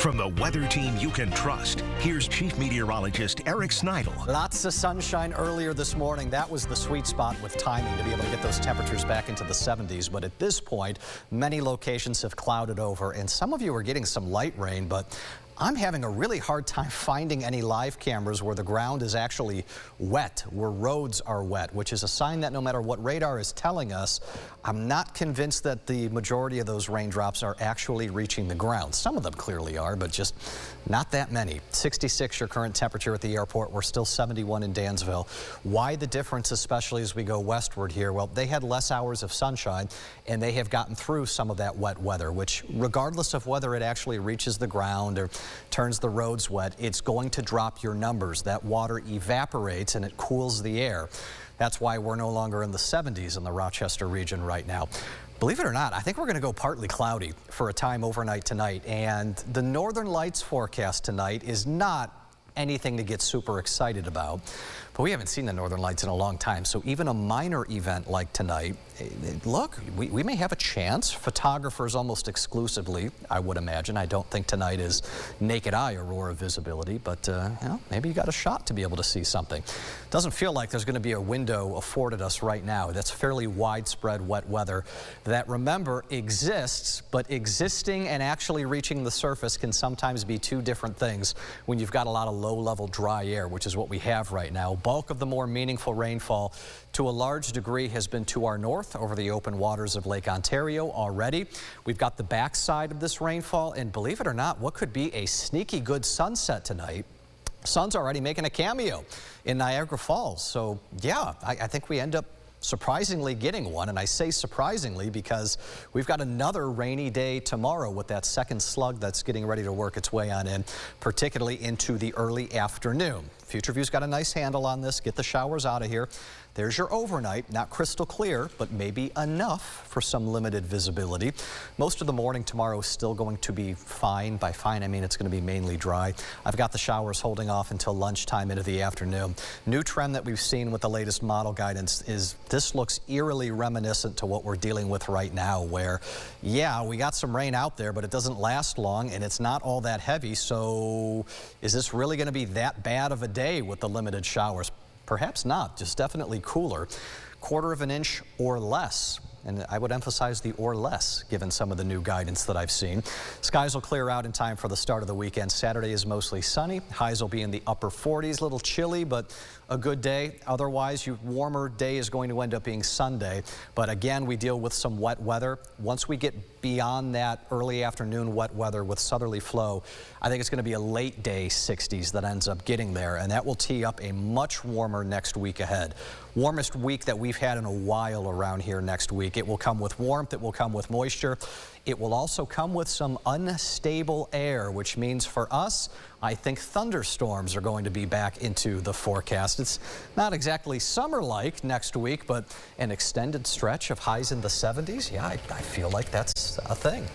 From the weather team you can trust, here's Chief Meteorologist Eric Snidel. Lots of sunshine earlier this morning. That was the sweet spot with timing to be able to get those temperatures back into the 70s. But at this point, many locations have clouded over, and some of you are getting some light rain, but I'm having a really hard time finding any live cameras where the ground is actually wet, where roads are wet, which is a sign that no matter what radar is telling us, I'm not convinced that the majority of those raindrops are actually reaching the ground. Some of them clearly are, but just not that many. 66 your current temperature at the airport. We're still 71 in Dansville. Why the difference, especially as we go westward here? Well, they had less hours of sunshine, and they have gotten through some of that wet weather, which regardless of whether it actually reaches the ground or turns the roads wet, it's going to drop your numbers. That water evaporates and it cools the air. That's why we're no longer in the 70s in the Rochester region right now. Believe it or not, I think we're going to go partly cloudy for a time overnight tonight, and the Northern Lights forecast tonight is not anything to get super excited about. But we haven't seen the Northern Lights in a long time, so even a minor event like tonight, look, we may have a chance. Photographers almost exclusively, I would imagine. I don't think tonight is naked eye aurora visibility, but you know, maybe you got a shot to be able to see something. Doesn't feel like there's going to be a window afforded us right now. That's fairly widespread wet weather that, remember, exists, but existing and actually reaching the surface can sometimes be two different things when you've got a lot of low-level dry air, which is what we have right now. Bulk of the more meaningful rainfall to a large degree has been to our north over the open waters of Lake Ontario already. We've got the backside of this rainfall, and believe it or not, what could be a sneaky good sunset tonight. Sun's already making a cameo in Niagara Falls. So yeah, I think we end up surprisingly getting one, and I say surprisingly because we've got another rainy day tomorrow with that second slug that's getting ready to work its way on in, particularly into the early afternoon. Future View's got a nice handle on this. Get the showers out of here. There's your overnight, not crystal clear, but maybe enough for some limited visibility. Most of the morning tomorrow is still going to be fine. By fine, I mean it's going to be mainly dry. I've got the showers holding off until lunchtime into the afternoon. New trend that we've seen with the latest model guidance is this looks eerily reminiscent to what we're dealing with right now, where, yeah, we got some rain out there, but it doesn't last long and it's not all that heavy. So is this really going to be that bad of a day with the limited showers? Perhaps not, just definitely cooler. Quarter of an inch or less. And I would emphasize the or less, given some of the new guidance that I've seen. Skies will clear out in time for the start of the weekend. Saturday is mostly sunny. Highs will be in the upper 40s, a little chilly, but a good day. Otherwise, your warmer day is going to end up being Sunday. But again, we deal with some wet weather. Once we get beyond that early afternoon wet weather with southerly flow, I think it's going to be a late day 60s that ends up getting there, and that will tee up a much warmer next week ahead. Warmest week that we've had in a while around here next week. It will come with warmth, it will come with moisture. It will also come with some unstable air, which means for us, I think thunderstorms are going to be back into the forecast. It's not exactly summer-like next week, but an extended stretch of highs in the 70s. Yeah, I feel like that's a thing.